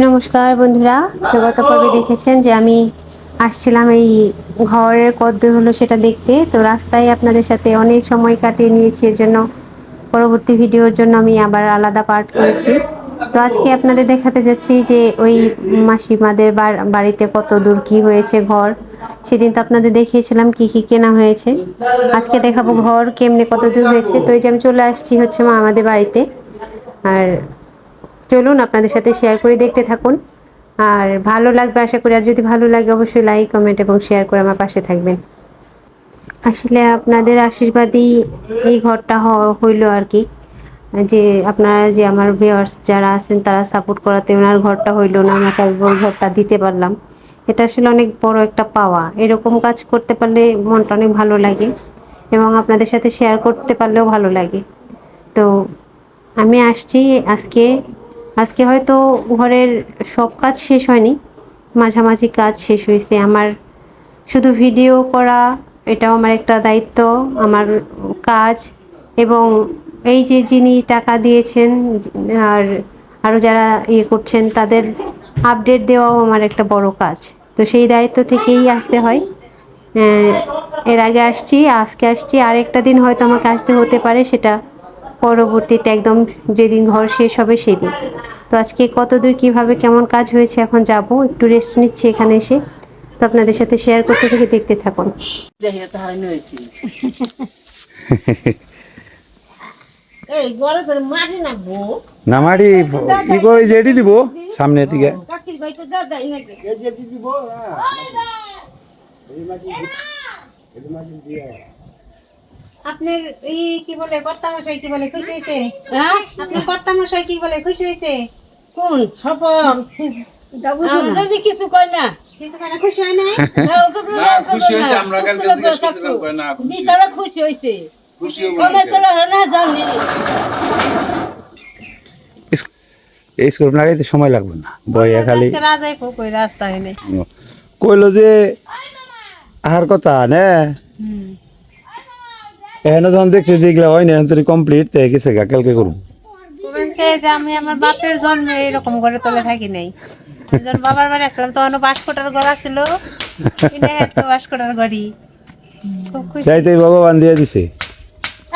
নমস্কার বন্ধুরা, তো গত পর্বে দেখেছেন যে আমি আসছিলাম এই ঘরের কতদূর হলো সেটা দেখতে। তো রাস্তায় আপনাদের সাথে অনেক সময় কাটিয়ে নিয়েছি, এর জন্য পরবর্তী ভিডিওর জন্য আমি আবার আলাদা পার্ট করেছি। তো আজকে আপনাদের দেখাতে যাচ্ছি যে ওই মাসিমাদের বাড়িতে কত দূর কী হয়েছে ঘর। সেদিন তো আপনাদের দেখিয়েছিলাম কি কি কেনা হয়েছে, আজকে দেখাবো ঘর কেমনে কত দূর হয়েছে। তো এই যে আমি চলে আসছি হচ্ছে মা আমাদের বাড়িতে। আর চলুন আপনাদের সাথে শেয়ার করে দেখতে থাকুন, আর ভালো লাগবে আশা করি। আর যদি ভালো লাগে অবশ্যই লাইক কমেন্ট এবং শেয়ার করে আমার পাশে থাকবেন। আসলে আপনাদের আশীর্বাদই এই ঘরটা হইলো আর কি, যে আপনারা যে আমার ভিউয়ার্স যারা আছেন তারা সাপোর্ট করাতে ওনার ঘরটা হইলো না, আমাকে ঘরটা দিতে পারলাম। এটা আসলে অনেক বড় একটা পাওয়া। এরকম কাজ করতে পারলে মনটা অনেক ভালো লাগে এবং আপনাদের সাথে শেয়ার করতে পারলেও ভালো লাগে। তো আমি আসছি আজকে। আজকে হয়তো ঘরের সব কাজ শেষ হয়নি, মাঝামাঝি কাজ শেষ হয়েছে। আমার শুধু ভিডিও করা এটাও আমার একটা দায়িত্ব, আমার কাজ। এবং এই যে যিনি টাকা দিয়েছেন আর আরও যারা করছেন তাদের আপডেট দেওয়াও আমার একটা বড় কাজ। তো সেই দায়িত্ব থেকেই আসতে হয়। এর আগে আসছি, আজকে আসছি, আরেকটা দিন হয়তো আমাকে আসতে হতে পারে, সেটা পরবর্তীতে একদম যেদিন ঘর শেষ হবে সেদিন। তো আজকে কতদূর কীভাবে কেমন কাজ হয়েছে এখন যাব, একটু রেস্ট নিচ্ছি এখানে এসে। তো আপনাদের সাথে শেয়ার করতে থেকে দেখতে থাকুন। না মাটি ই করে যেটি দিব সামনে দিকে আপনার কি বলে কর্তা মশাই কি বলে খুশি হয়েছে? আপনার কর্তা মশাই কি বলে খুশি হয়েছে? কোন সফল আমি কিছু কই না, কিছু মানে খুশি হয় না? খুশি হয়েছে। আমরা কালকে জিজ্ঞেস করছিলাম কই না দিতারা খুশি হয়েছে, খুশি হবে তোরা না জানি এই স্কুল লাগাইতে সময় লাগবে না, বইয়া খালি রাজাই কই রাস্তা হয় না কইলো যে আহার কথা নে এখানে যখন দেখছি যেগুলা হয় না এখন কমপ্লিট তো গেছে গা কালকে করবো। যে আমি আমার বাপের জন্মে এরকম ঘরে তলে থাকি নাই। যখন বাবার বাড়ি আসলাম তখন বাঁশকোটার ঘর ছিল, বাঁশকোটার ঘরই যাইতে ভগবান দিয়ে দিছে।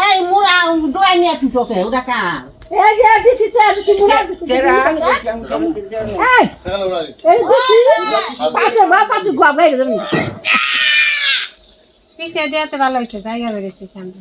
এই মুরা দোয়া নিয়ে তুই চোখে ওটা কা এই যে দিছি স্যার তুই মুরা দিছি এই দিছি পাশে বাবা তুই গাবে একদম ঠিক আছে, দেওয়াতে ভালো হয়েছে, জায়গা বেড়েছে সামনে।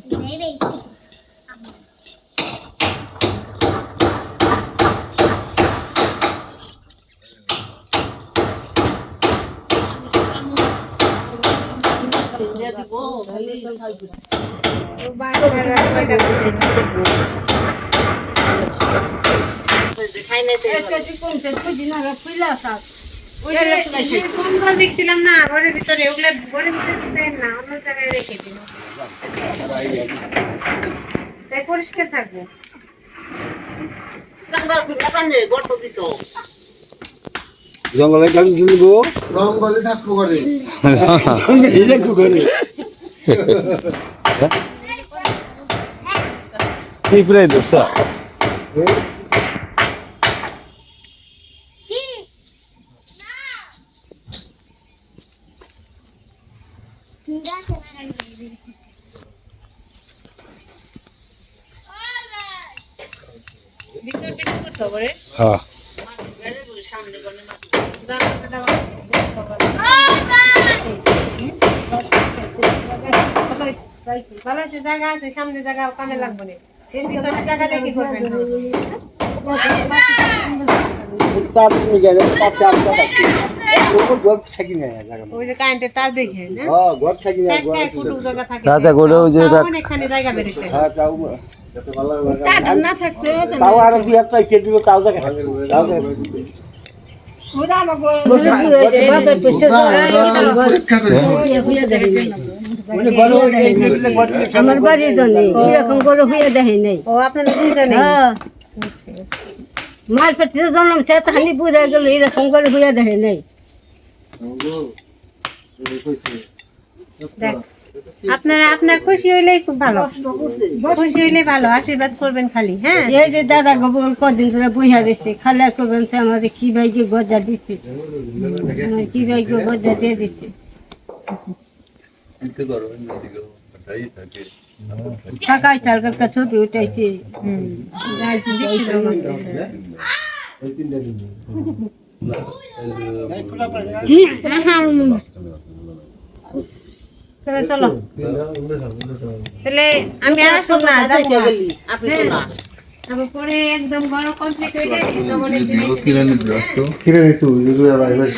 দেখছিলাম না ঘরের ভিতরে, ওগুলো ঘরের ভিতরে না অন্য জায়গায় রেখে দিন, তাই পরিষ্কার থাকবো। জঙ্গলে কাজ শুনব জঙ্গলে থাকবো করে এই প্রায় দোসা হ্যাঁ ভালো আছে, জায়গা আছে সামনে, জায়গা কামে লাগবে না। জায়গা দেখি করবেন ওই যে কারেন্টের তার দেখে জায়গা বেড়েছে না থাকছে আমার বাড়ির জন্য এরকম করে হয়ে দেখে নেই। ও আপনাদের মার পেটে জন্ম সে তাহলে বুঝা গেল এরকম করে হয়ে দেখে নেই। আপনার খুশি হইলেই খুব ভালো, খুশি হইলে ভালো, আশীর্বাদ করবেন খালি। হ্যাঁ, এই যে দাদা গোবর কদিন ধরে বইয়া দিচ্ছে, খালি করবেন সে আমাদের কি ভাইকে গজা দিচ্ছে, কি ভাইকে গজা দিয়ে দিচ্ছে। সকাল সরকার ছবি উঠাইছে। চলো তাহলে আমি আসুন না, পরে একদম বড় কমপ্লিট হয়ে যায়। কিরে তুই ভাই ভাই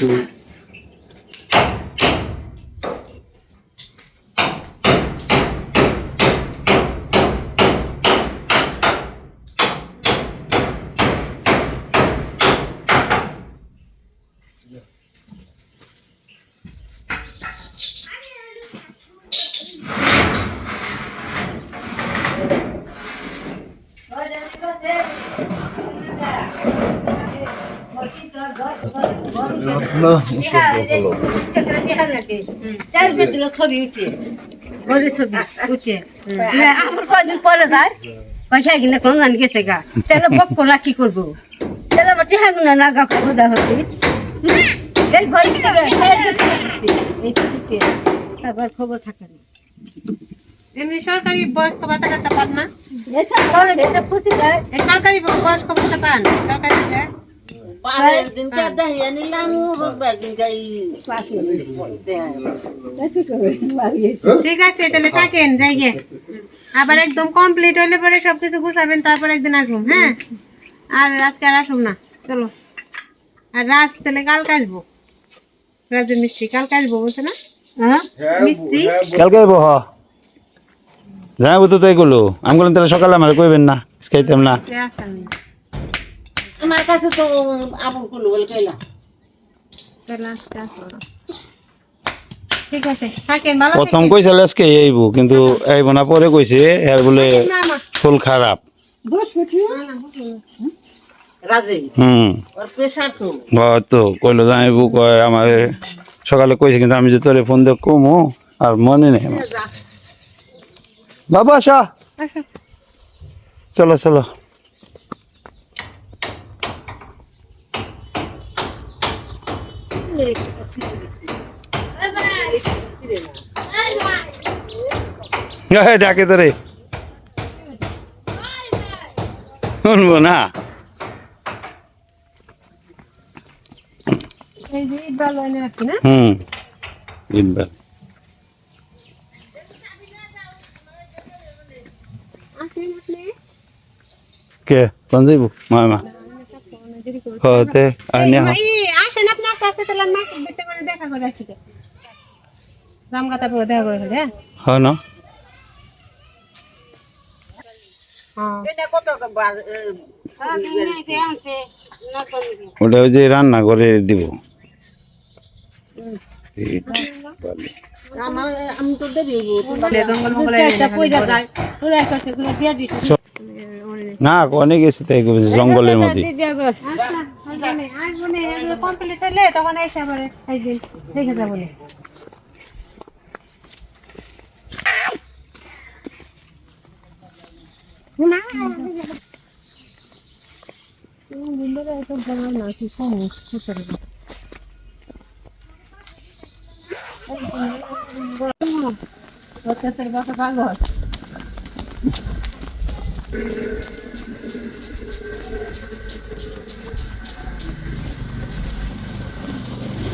ছবি উঠে ঘরের ছবি উঠে আমার কদিন পরে যায় পয়সা কিনে কঙ্গান গেছে গা, তাহলে বক্করা কি করবো? তাহলে আমার টেহা গুনা না গা খোদা হচ্ছে এই ঘরে তারপর খবর থাকে না। এমনি সরকারি বয়স্ক ভাতা টাতা পান না? এটা খুশি দেয় সরকারি বয়স্ক ভাতা পান? সরকারি ঠিক আছে, তাহলে থাকেন যাইগে। আবার একদম কমপ্লিট হইলে পরে সবকিছু গুছাবেন, তারপর একদিন আসবো। হ্যাঁ, আর আজকে আর আসুন না, চলো। আর রাজ তাহলে কালকে আসবো, রাজের মিস্ত্রি কালকে আসবো বলছে না? মিস্ত্রি কালকে আইব। হ যাইব তো তাই করলো। আমি বললাম তাহলে সকালে আমার কইবেন না, খাইতাম না। আসার নেই, আমার কাছে তো আপন করলো বলে কইলা। তাহলে আজকে আসবো না। ঠিক আছে, থাকেন, ভালো প্রথম থাকেন। কইছিল আজকে আইব, কিন্তু আইব না, পরে কইছে এর বলে না, মা। ফুল খারাপ। রাজে ওর প্রেসার তো তো কইলো যাইব, কয় আমার সকালে কইছে, কিন্তু আমি যে তোরে ফোন দিয়ে কমু আর মনে নেই আমার। বাবা আসা, আসো। চলো চলো। ডাকে তোরে শুনবো না। এই যে ঈদ ভালো এনে রাখছি না? ইনবার আসেন আপনি। কে কোন যাইব মামা হতে আনি হা আসেন আপনার কাছে, তাহলে আমি মাসিক বেটে করে দেখা করে আসি। রামগাতা পুরো দেখা করে ফেলে। হ্যাঁ না এটা কত ওটা ওই যে রান্না করে দিব। ইট বালি আমি তো দেরি না কোনে গেছে তাই জঙ্গলের মধ্যে। কমপ্লিট হলে তখন এসে আবার একদিন দেখে যাবো।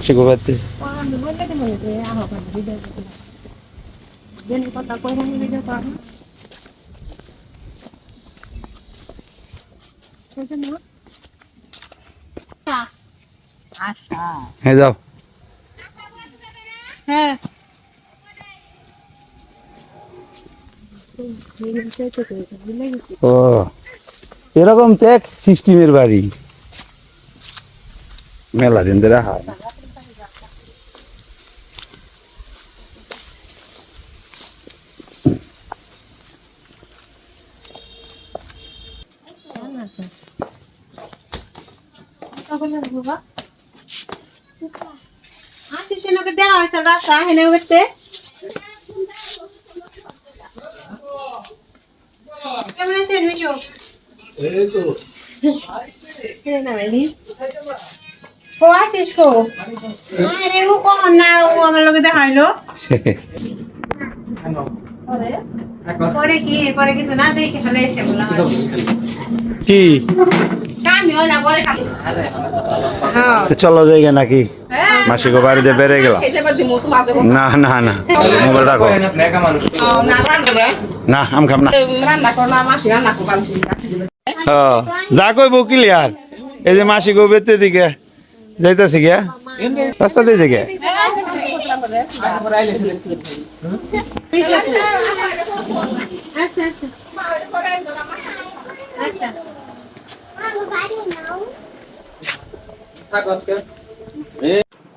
শিখো পারতে হ্যাঁ যাও। হ্যাঁ, ও এরকম তো এক সিস্টেমের বাড়ি, মেলা দিন ধরে হয়। আশিস দেওয়া হয়েছে রাস্তা হেনে উঠতে। কেমন আছেন মিশু? এই তো কো আসিস কো? আরে ও কখন না ও আমার লগে দেখাইলো। পরে কি পরে কিছু না দেখে ফেলে এসে বললাম কি আমিও না করে খালি। হ্যাঁ তো চলো যাইগে নাকি মাসিকে বাড়িতে বেড়ে গেলাম না না না মোবাইল রাখো না আম খাম না যা কইব ক্লিয়ার এই যে মাসি গো বেতে দিকে যাইতাছি গিয়া রাস্তা দিয়ে দিকে আচ্ছা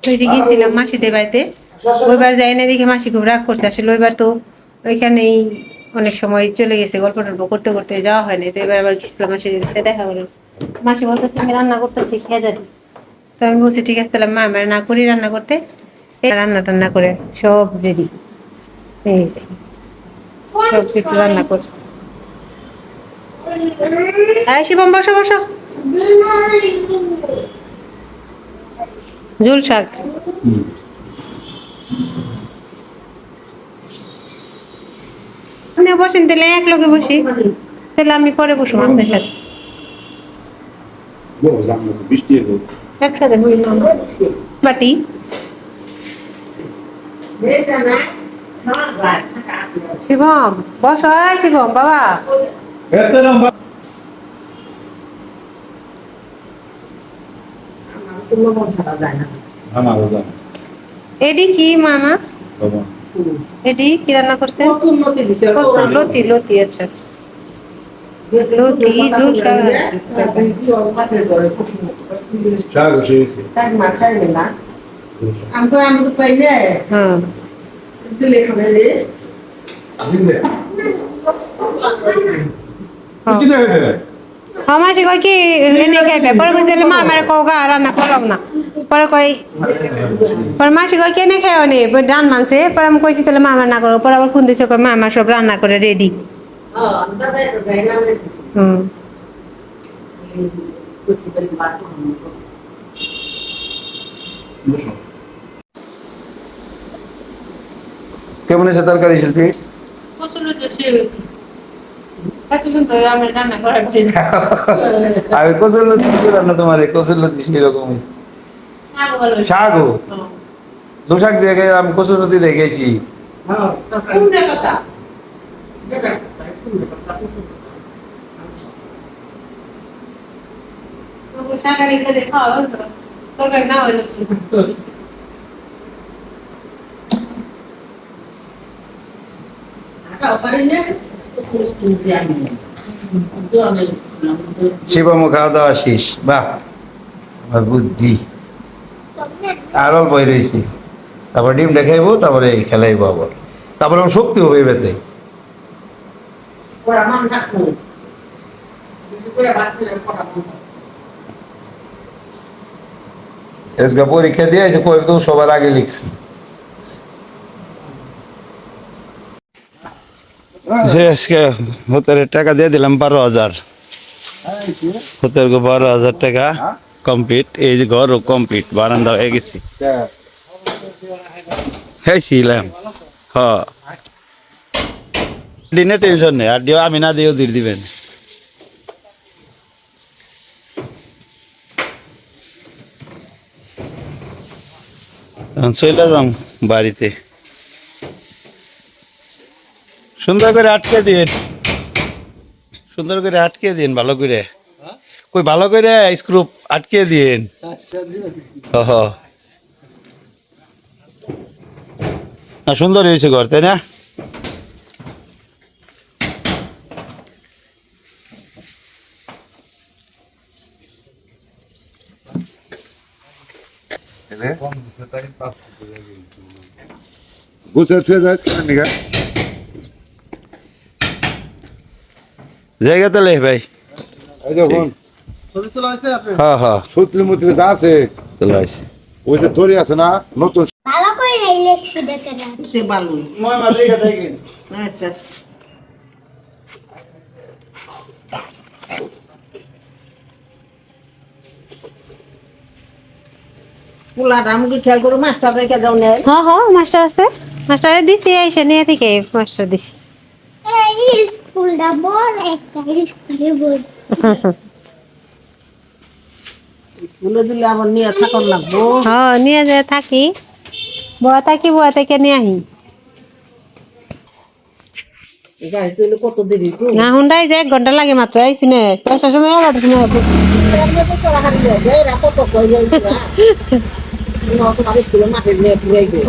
ওইদিকে গেছিলাম মাসিদের বাড়িতে ওইবার যাই না দেখে মাসি খুব রাগ করছে আসলে ওইবার তো ওইখানেই অনেক সময় চলে গেছে গল্প টল্প করতে করতে যাওয়া হয়নি তো এবার আবার গেছিলাম মাসিদের সাথে দেখা হলো মাসি বলতেছে আমি রান্না করতেছি খেয়ে যাবি তো আমি বলছি ঠিক আছে তাহলে মা আমরা না করি রান্না করতে এই রান্না টান্না করে সব রেডি হয়ে গেছে সব কিছু রান্না করছে শিবম বসো বসো ঝুল শাক আপনি বসেন তাহলে এক লগে বসি তাহলে আমি পরে বসবো আপনার সাথে বৃষ্টি এলো একসাথে বসলাম বাটি শিবম বস শিবম বাবা এডি কি মামা এডি কি রান্না করছেন লতি লতি আচ্ছা লতি ঝুল শাক হ্যাঁ মাসি কয় কি এনে খাইবে পরে কইছে মা আমারে কও গা রান্না করব না পরে কই পরে মাসি কয় কেনে খাও নি ডান মানছে পরে আমি কইছি তাহলে মা আমার না করো পরে আবার ফোন দিছে কয় মা আমার সব রান্না করে রেডি কেমন আছে তরকারি শিল্পী আমি কচুর লতি রান্না তোমার কচুর লতি সেরকম শাক দু শাক দিয়ে আমি কচুর লতি দেখেছি শিবম খাওয়া দাওয়া শেষ বাহ আমার বুদ্ধি আর অল্প রয়েছে তারপর ডিম দেখাইবো তারপরে খেলাইবো আবার তারপরে আমার শক্তি হবে এবারে আজকে পরীক্ষা দিয়েছে কয়েক তো সবার আগে লিখছি আজকে হোতের টাকা দিয়ে দিলাম 12,000 হোতের 12,000 টাকা কমপ্লিট এই যে ঘর কমপ্লিট বারান্দা হয়ে গেছি হয়েছিলাম হ্যাঁ দিনে টেনশন নেই আর দিও আমি না দিও দিয়ে দিবেন চলে যাম বাড়িতে সুন্দর করে আটকে দিন সুন্দর করে আটকে দিন ভালো করে কই ভালো করে স্ক্রু আটকে দিন না সুন্দর হয়েছে ঘর তাই না জায়গা তাহলে ভাই এই দেখুন হ্যাঁ হ্যাঁ সূত্রে মুত্রে যা আছে চলে আসছে ওই যে দড়ি আছে না নতুন ভালো করে লেখছি দেখে রাখি আচ্ছা পোলাটা আমি খেয়াল করে মাছটা রেখে দাও না হ্যাঁ হ্যাঁ মাস্টার আছে, মাস্টারে দিছি এসে নিয়ে থেকে মাস্টার দিছি। এই স্কুলটা বড় একটা স্কুলে বড় স্কুলে দিলে আবার নিয়ে থাকার লাগবো হ্যাঁ নিয়ে যায় থাকি, বুয়া থেকে নিয়ে আহি। গাড়ি চলে কত দেরি তো না হুন্ডাই যে 1 ঘন্টা লাগে মাত্র, আইসি না 10টার সময় 11টার সময় আসবে। কত কই স্কুলে মাঠে নিয়ে পুরাই গো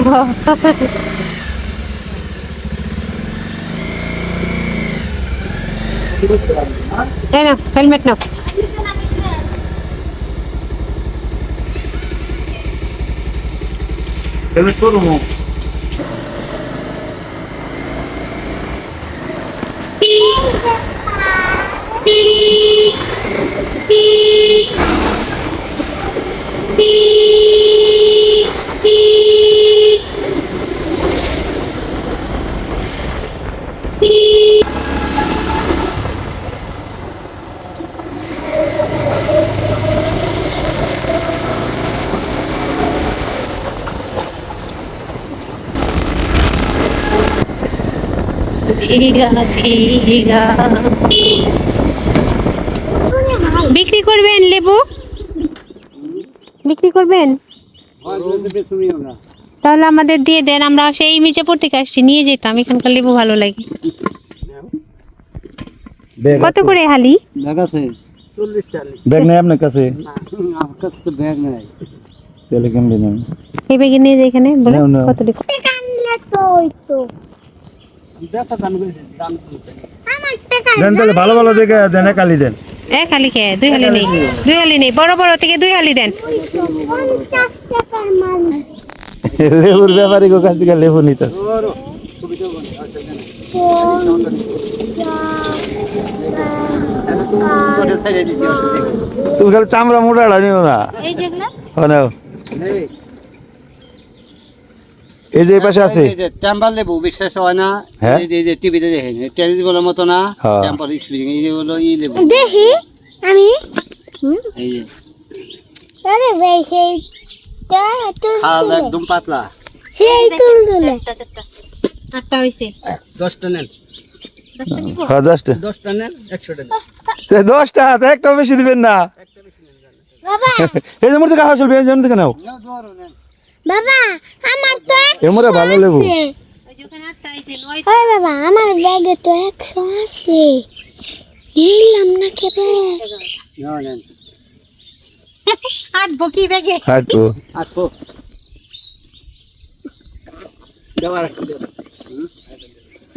এই নাও হেলমেট নাও। হেলমেট করবো বিক্রি করবেন লেবু, বিক্রি করবেন? তাহলে আমাদের দিয়ে দেন, আমরা সেই মির্জাপুর থেকে আসছি, নিয়ে যেতাম, এখানকার লেবু ভালো লাগে। কত করে হালি? ব্যাগ নেই আপনার কাছে? আমার কাছে তো ব্যাগ নাই। তাহলে কেমন নেন? এই ব্যাগে নিয়ে যাই, এখানে বলে নাও, নাও। কত টাকা? কানলে তো ওই তো বেচা দাম কইছে, দাম কইছে। আমার টাকা দেন তাহলে ভালো ভালো দেখে দেন, কালি দেন। এক হালি খেয়ে 2 হালি নেই, 2 হালি নেই, বড় বড় থেকে 2 হালি দেন। 50 টাকার মাল লেবুর ব্যাপারী কাছ থেকে লেবু নিতেছে। তুমি খালি চামড়া মোটাটা নিও না। এই যেগুলা নাও, এই যে এই পাশে আছে। টেম্পার লেবু বিশ্বাস হয় না, হ্যাঁ? এই যে টিভিতে দেখেন টেলিভিশন বলার মতো না, হ্যাঁ। টেম্পার স্প্রিং এই যে হলো ই লেবু দেখি আমি এই যে আরে ভাই সেইটা তুল খাল একদম পাতলা। সেই তুল তুলে 8টা হইছে। 10টা নেন, হ্যাঁ 10টা। 10টা নেন 100 টাকা। 10টা একটা বেশি দিবেন না। বাবা এই যে মোটা কাজ চলবে, এই যে দেখে নাও। বাবা আমার তো এমরা ভালো লেবু। আছে। ওই যে ওখানে 8টা হইছে, 9 ওই বাবা আমার ব্যাগে তো 100 আছে নিলাম না কে ব্যাগ নাও নেন। আট বকি ব্যাগে। হাঁটু আটকো দাও আর একটু দাও।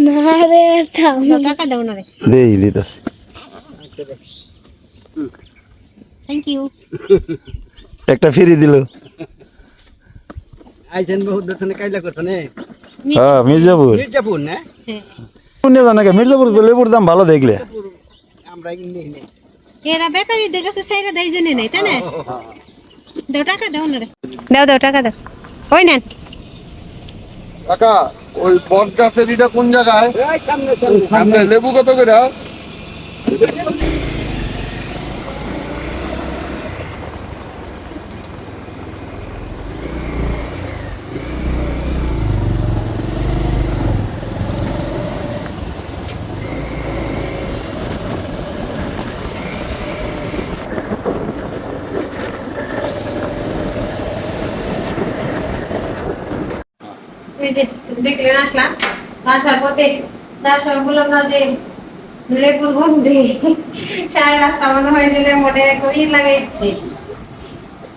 না রে থাম টাকা দাও না রে। দেই লিতাছি। Thank you. একটা ফ্রি দিল। আইছেন বহুত দর্শনে কাইলা করছেন হ্যাঁ মির্জাপুর। মির্জাপুর না, শুনে জানা কে মির্জাপুর তো লেবুর দাম ভালো দেখলে। আমরা নেই নেই। এরা ব্যাপারীদের কাছে ছাইরা দেয় জেনে নাই, তাই না? দাও টাকা দাও না রে। দাও দাও টাকা দাও। ওই নেন। কাকা ওই বট গাছের এটা কোন জায়গায়? সামনে লেবু কত করে? এই যে দেখলেন আসলাম, আসার পথে আসার বললাম না যে লেবুর গন্ধে সারা রাস্তা মনে হয় যে মনে একদম ই লাগাইছে,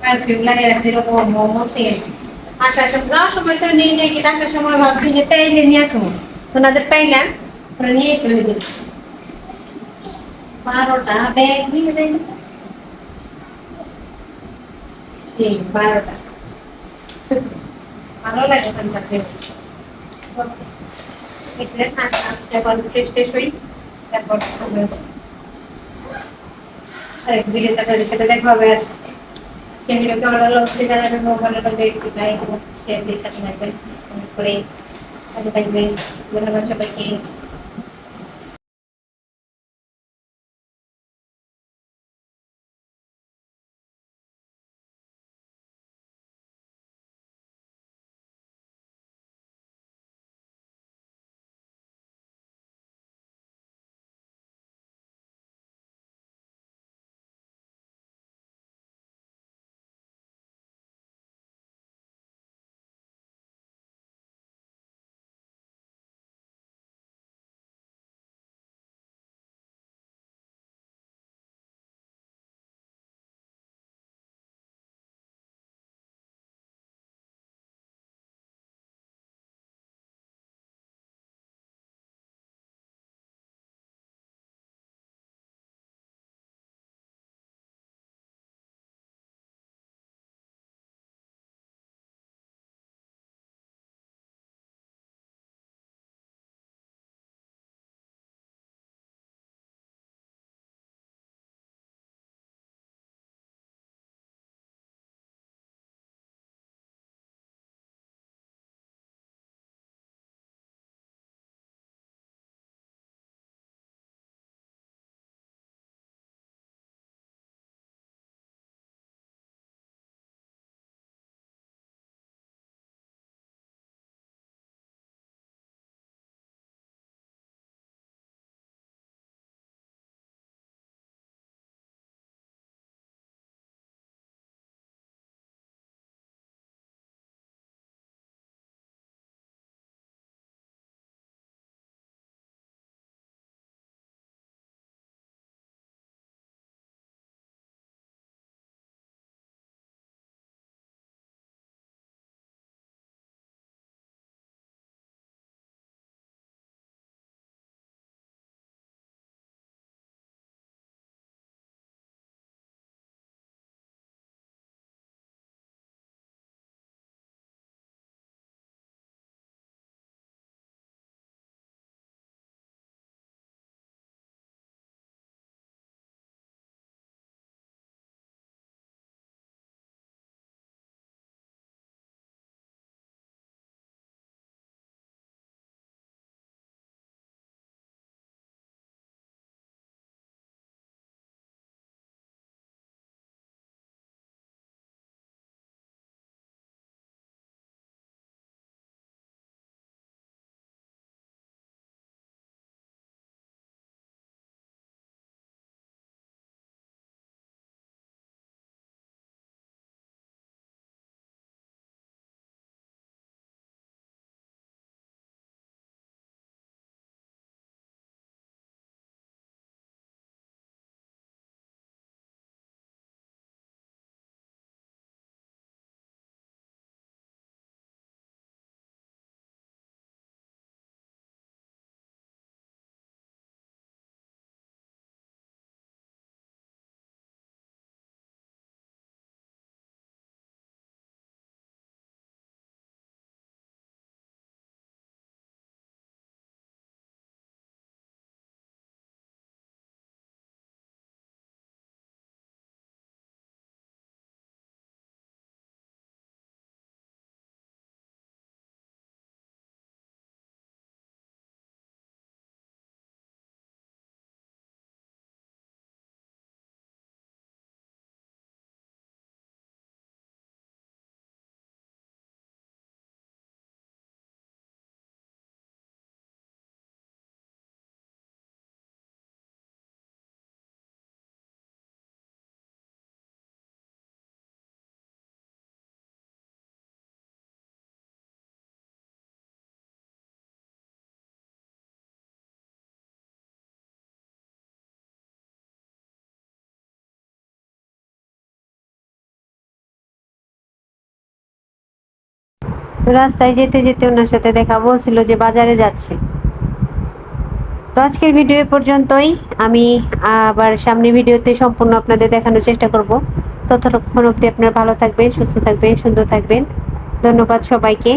পারফিউম লাগিয়ে রাখছে এরকম মোমো সেল। আসার সময় যাওয়ার সময় তো নেই নাকি, আসার সময় ভাবছি যে পাইলে নিয়ে আসবো, ওনাদের পাইলাম, ওরা নিয়ে এসে চলে গেল। 12টা ব্যাগ নিয়ে যাই, 12টা ভালো লাগে ওখানটাতে। এখানে থাকলাম, এখন ফ্রেশ ট্রেশ হই, তারপর আরেক ভিডিও তাদের সাথে দেখা হবে। আর আজকে ভিডিও কেমন লাগলো অবশ্যই জানাবেন, ভালো লাগলে একটু লাইক এবং শেয়ার দিয়ে সাথে থাকবেন, কমেন্ট করে সাথে থাকবেন। ধন্যবাদ সবাইকে। তো রাস্তায় যেতে যেতে ওনার সাথে দেখা, বলছিল যে বাজারে যাচ্ছে। তো আজকের ভিডিও এ পর্যন্তই। আমি আবার সামনে ভিডিওতে সম্পূর্ণ আপনাদের দেখানোর চেষ্টা করব। ততক্ষণ অবধি আপনারা ভালো থাকবেন, সুস্থ থাকবেন, সুন্দর থাকবেন। ধন্যবাদ সবাইকে।